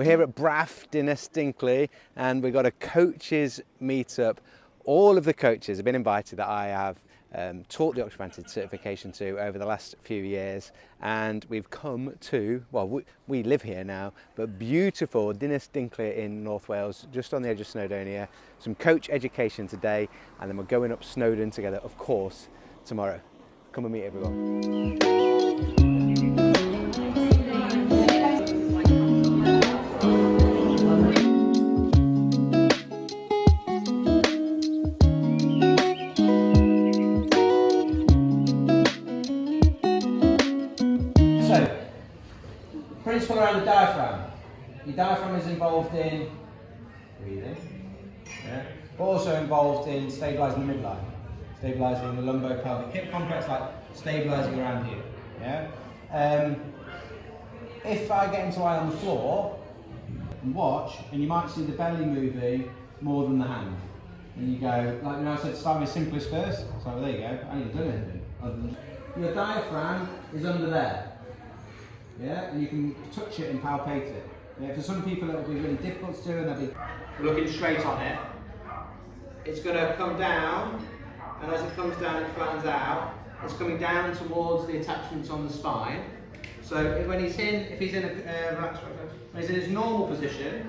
We're here at Breathwork Stinkley, and we've got a coaches meetup. All of the coaches have been invited that I have taught the Oxford certification to over the last few years, and we've come to, well, we live here now, but beautiful Stinkley in North Wales, just on the edge of Snowdonia. Some coach education today, and then we're going up Snowdon together, of course, tomorrow. Come and meet everyone. Principle around the diaphragm. Your diaphragm is involved in breathing, but also involved in stabilising the midline, stabilising the lumbopelvic hip complex, like stabilising around here. If I get him to lie on the floor and watch, and you might see the belly moving more than the hand. And you go, like I said, start with simplest first. So there you go. I ain't done anything other than your diaphragm is under there. Yeah, and you can touch it and palpate it. Yeah, for some people it will be really difficult to do, and they'll be looking straight on it. It's going to come down, and as it comes down, it flattens out. It's coming down towards the attachments on the spine. So when he's in, if he's in when he's in his normal position,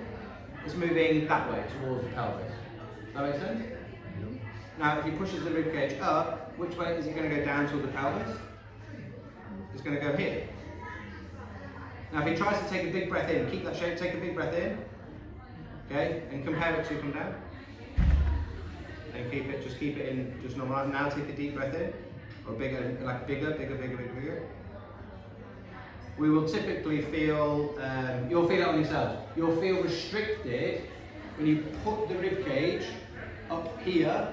it's moving that way towards the pelvis. Does that make sense? Now, if he pushes the ribcage up, which way is it going to go down toward the pelvis? It's going to go here. Now if he tries to take a big breath in, keep that shape, take a big breath in, okay, and compare it to come down. And just keep it in just normal. Now take a deep breath in, or bigger, like bigger. We will typically feel, you'll feel it on yourself, you'll feel restricted when you put the rib cage up here,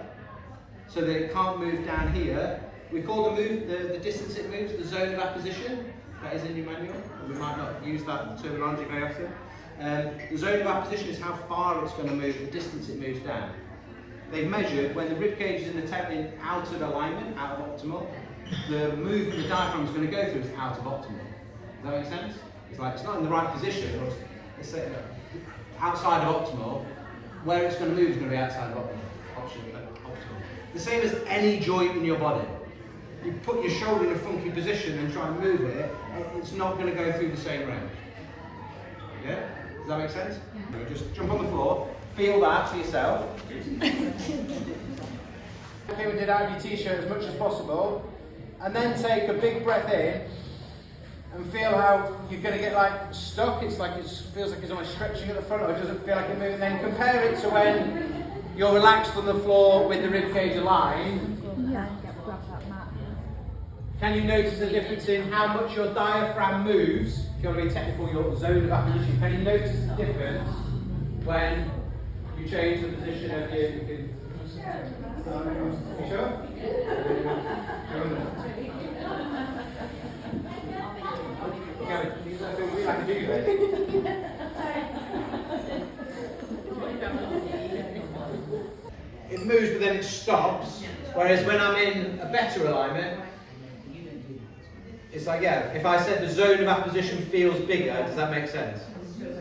so that it can't move down here. We call the distance it moves, the zone of apposition. That is in your manual. We might not use that terminology very often. The zone of apposition is how far it's going to move, the distance it moves down. They've measured when the ribcage is out of alignment, out of optimal, the movement the diaphragm is going to go through is out of optimal. Does that make sense? It's like it's not in the right position, or it's outside of optimal. Where it's going to move is going to be outside of optimal. The same as any joint in your body. You put your shoulder in a funky position and try and move it, it's not going to go through the same range. Yeah? Does that make sense? Just jump on the floor, feel that for yourself. Okay, we did out of your t-shirt as much as possible, and then take a big breath in and feel how you're going to get like stuck. It's like it feels like it's almost stretching at the front, or it doesn't feel like it moving. Then compare it to when you're relaxed on the floor with the ribcage aligned. Can you notice the difference in how much your diaphragm moves? If you want to be technical, your zone of apposition. Can you notice the difference when you change the position of your... You sure? It moves, but then it stops. Whereas when I'm in a better alignment, it's like, yeah, if I said the zone of apposition feels bigger, does that make sense?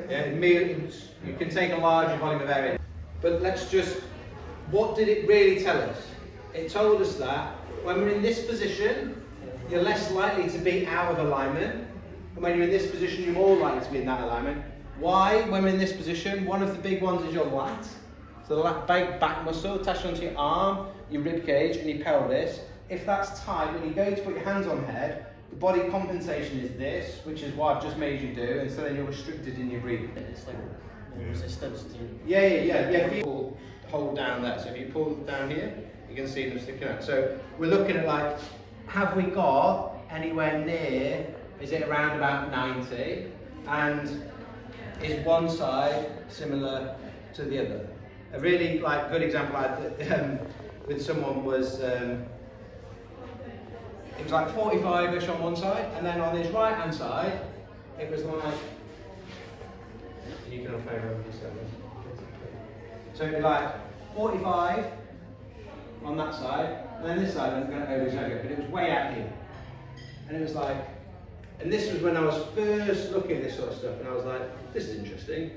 Yeah, you can take a larger volume of area. But what did it really tell us? It told us that when we're in this position, you're less likely to be out of alignment. And when you're in this position, you're more likely to be in that alignment. Why? When we're in this position, one of the big ones is your lat. So the lat back muscle attached onto your arm, your rib cage, and your pelvis. If that's tight, when you go to put your hands on head, the body compensation is this, which is what I've just made you do, and so then you're restricted in your breathing. It's like resistance to... Yeah. People hold down that, so if you pull down here, you can see them sticking out. So we're looking at like, have we got anywhere near, is it around about 90, and is one side similar to the other? A really good example I had with someone was, it was like 45-ish on one side, and then on his right hand side, it was like, you can unfold over this side. So it'd be like 45 on that side, and then this side, I'm going over Jacko, but it was way out here. And it was like, And this was when I was first looking at this sort of stuff, and I was like, this is interesting.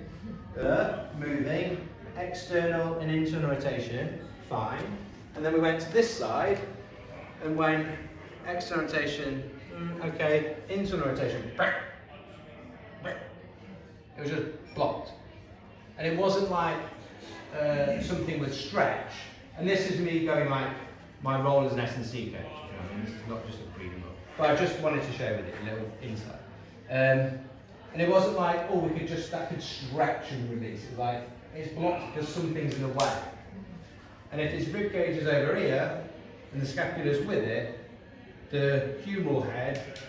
Moving, external and internal rotation, fine. And then we went to this side and went external rotation, okay, internal rotation. It was just blocked. And it wasn't like something would stretch. And this is me going like, my role as an S&C coach. You know what I mean? This is not just a breathing book. But I just wanted to share with you a little insight. And it wasn't like, oh, we could just, that could stretch and release. It was like, it's blocked because something's in the way. And if his rib cage is over here, and the scapula's with it, the humeral head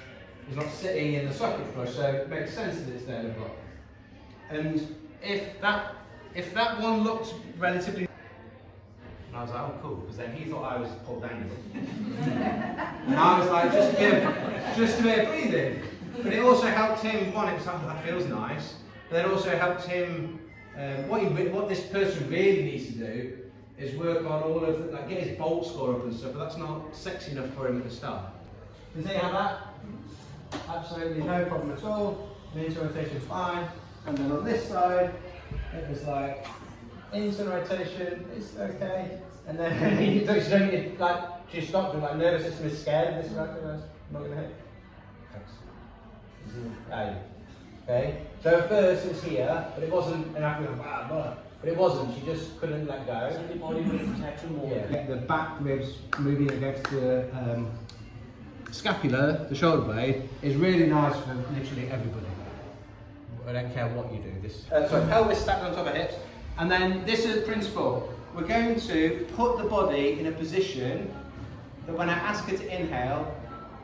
is not sitting in the socket flush, so it makes sense that it's there to block. And if that one looked relatively, and I was like, oh cool, because then he thought I was Paul Daniel. And I was like, just a bit of breathing. But it also helped him, one, it was like, that feels nice, but it also helped him, what this person really needs to do is work on all of, like get his bolt score up and stuff, but that's not sexy enough for him at the start. Does he have that? Absolutely no problem at all. The internal rotation fine. And then on this side, it was like, internal rotation, it's okay. And then she stopped and like nervous system is scared. This is like, I'm not going to hit. Okay, so at first it was here, but it wasn't an acronym, but it wasn't, she just couldn't let go. So the body weight protection more. Yeah, the back ribs moving against the scapula, the shoulder blade, is really nice for literally everybody. I don't care what you do. This. So pelvis stacked on top of hips, and then this is the principle. We're going to put the body in a position that when I ask her to inhale,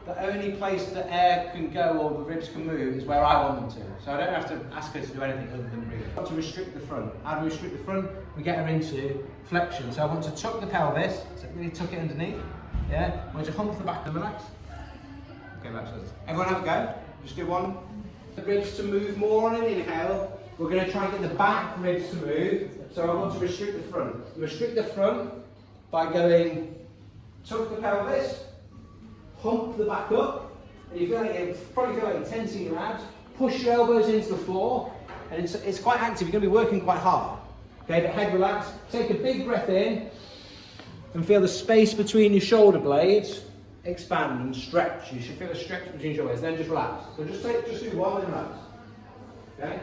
the only place that air can go or the ribs can move is where I want them to. So I don't have to ask her to do anything other than breathe. I want to restrict the front. How do we restrict the front? We get her into flexion. So I want to tuck the pelvis, so really tuck it underneath. Yeah? I want to hump the back and relax. Okay, relax. Everyone have a go. Just do one. The ribs to move more on an inhale. We're going to try and get the back ribs to move. So I want to restrict the front. Restrict the front by going tuck the pelvis, hump the back up, and you probably feel like you're tensing your abs. Push your elbows into the floor, and it's quite active. You're going to be working quite hard. Okay, but head relaxed. Take a big breath in, and feel the space between your shoulder blades expand and stretch. You should feel a stretch between your shoulders. Then just relax. So just do one and relax. Okay.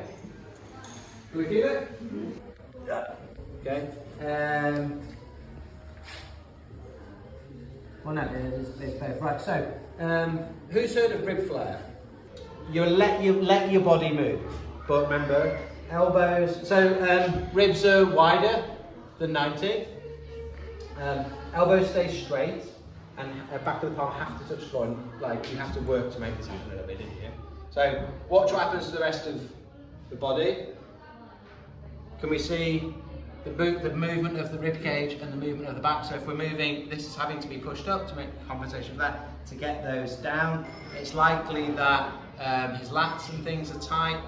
Can we feel it? Yeah. Okay. Well, no, there's both. Right, so, who's heard of rib flare? You let your body move, but remember, elbows, so ribs are wider than 90, elbows stay straight, and back of the palm have to touch the floor, and like, you have to work to make this happen a little bit, didn't you? So, watch what happens to the rest of the body. Can we see the movement of the rib cage and the movement of the back? So if we're moving, this is having to be pushed up to make compensation for that. To get those down, it's likely that his lats and things are tight,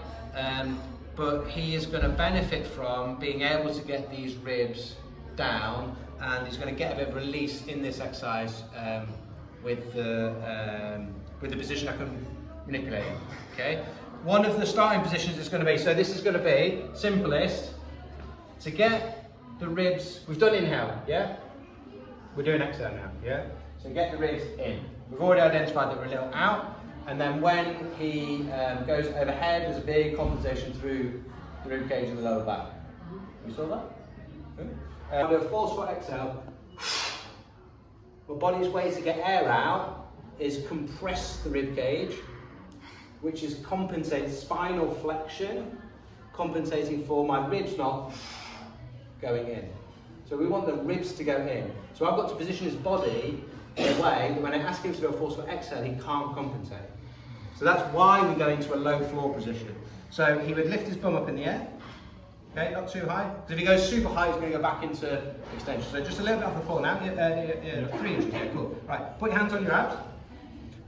but he is going to benefit from being able to get these ribs down, and he's going to get a bit of release in this exercise with the position I can manipulate. Okay. One of the starting positions is going to be, so this is going to be simplest. To get the ribs, we've done inhale, yeah? We're doing exhale now, yeah? So get the ribs in. We've already identified that we're a little out, and then when he goes overhead, there's a big compensation through the rib cage and the lower back. You saw that? Do a false foot exhale. The body's way to get air out is compress the rib cage, which is compensate spinal flexion, compensating for my ribs not going in. So we want the ribs to go in. So I've got to position his body in a way that when I ask him to do a forceful exhale, he can't compensate. So that's why we go into a low floor position. So he would lift his bum up in the air, okay, not too high. Because if he goes super high, he's going to go back into extension. So just a little bit off the floor now, 3 inches, yeah, cool. Right, put your hands on your abs.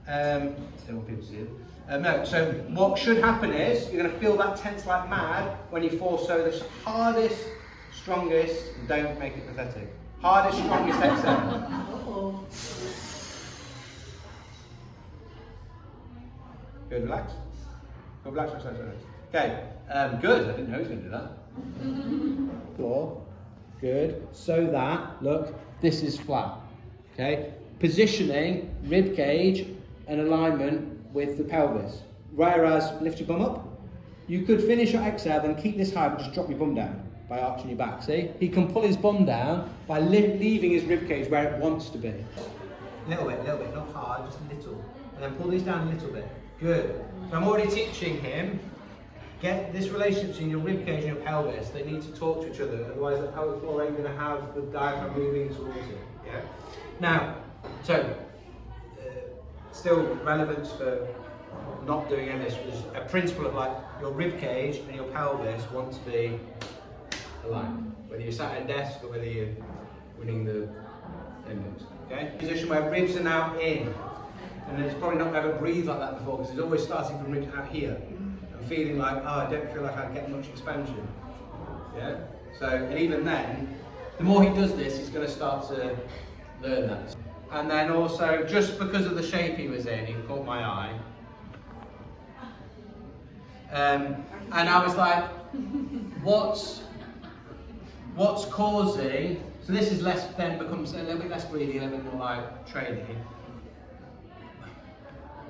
Don't want people to see it. No, so what should happen is, you're going to feel that tense like mad when you force, so the hardest, strongest, don't make it pathetic. Hardest, strongest exhale. Good, relax. Good, relax, relax, relax. Okay, good. I didn't know he was going to do that. Floor. Good. So that, look, this is flat. Okay. Positioning, rib cage, and alignment with the pelvis. Whereas, lift your bum up. You could finish your exhale, then keep this high, but just drop your bum down by arching your back. See? He can pull his bum down by leaving his rib cage where it wants to be. Little bit, not hard, just a little. And then pull these down a little bit. Good. So I'm already teaching him, get this relationship between your rib cage and your pelvis. They need to talk to each other, otherwise the pelvic floor ain't going to have the diaphragm moving towards it. Yeah. Now, so still relevance for not doing any of this was a principle of like your rib cage and your pelvis want to be aligned. Whether you're sat at a desk or whether you're winning the Olympics. Okay? Position where ribs are now in. And it's probably not ever breathed like that before because it's always starting from ribs out here. And feeling like, oh, I don't feel like I get much expansion. Yeah? So, and even then, the more he does this, he's going to start to learn that. And then also, just because of the shape he was in, he caught my eye. And I was like, what's causing, so this is less, then becomes a little bit less breathing, a little bit more like training.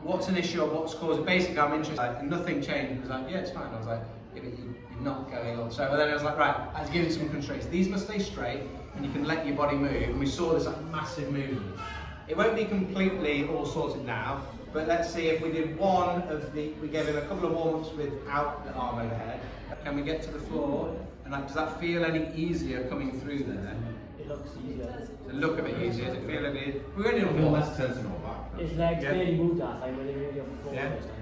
What's an issue or what's causing, basically I'm interested, like, nothing changed. He was like, yeah, it's fine. I was like, yeah, but you're not going on. So then I was like, right, I was giving some constraints. These must stay straight and you can let your body move. And we saw this like massive movement. It won't be completely all sorted now, but let's see if we did one of the, we gave him a couple of warm-ups without the arm overhead. Can we get to the floor? And like, does that feel any easier coming through there? It looks easier. Does it look a bit easier? Does it feel a bit, we're only on feel one. less tense in my back. His legs barely moved that time when they were on the floor Yeah. first time.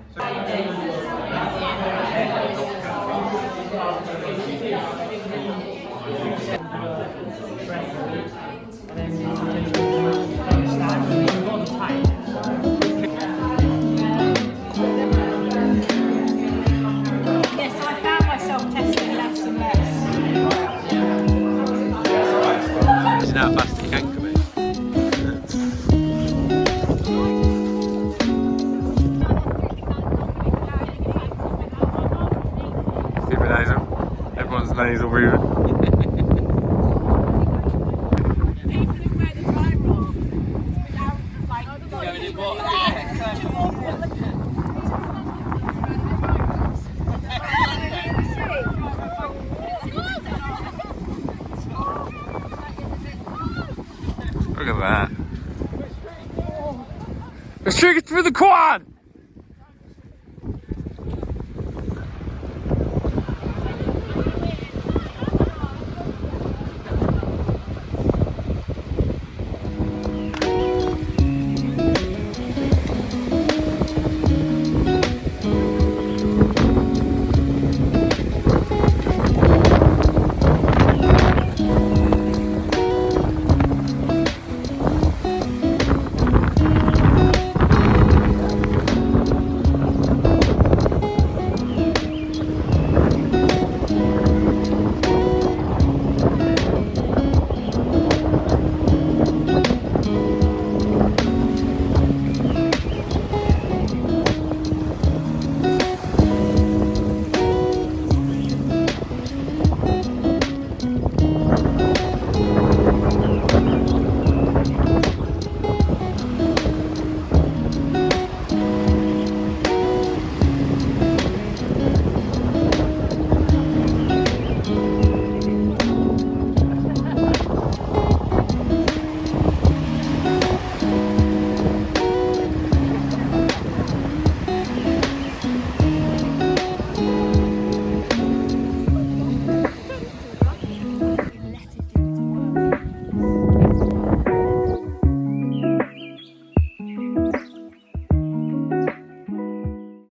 Yes, I found myself testing less and less. This is how fast you can come in. Keep it nasal. Everyone's nasal breathing. Look at that. Let's take it through the quad!